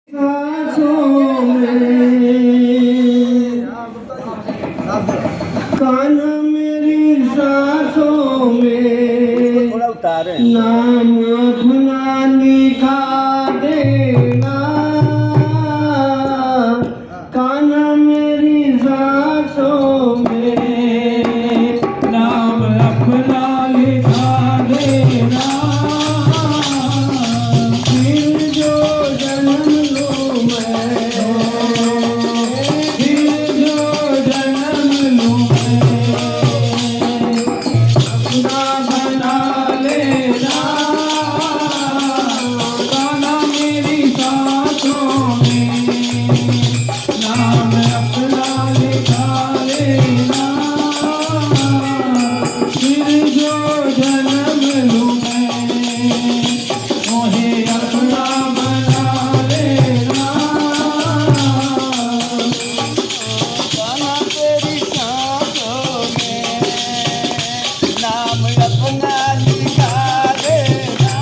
सांसों में कान्हा मेरी सांसों में नाम अपना लिखा देना कान्हा मेरी सांसों में नाम अपना लिखा देना फिर जो जन्म लूं मैं फिर जो जन्म लूं मैं अपना बना लेना कान्हा मेरी सांसों में नाम अपना लिखा लेना फिर जो जन्म लूं मैं मोहे अपना बना लेना कान्हा तेरी सांसों में नाम अपना लिखा देना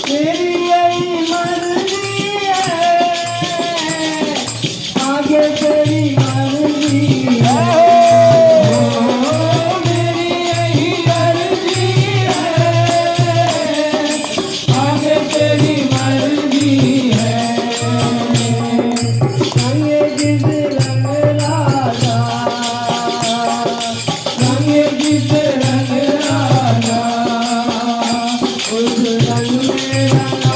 तेरी यही मर्जी है आगे तेरी मर्जी है मेरी यही अर्जी है आगे तेरी मर्जी है संगे जिस रंग राजा संगे जिस रंग राजा उस रंग में रंगा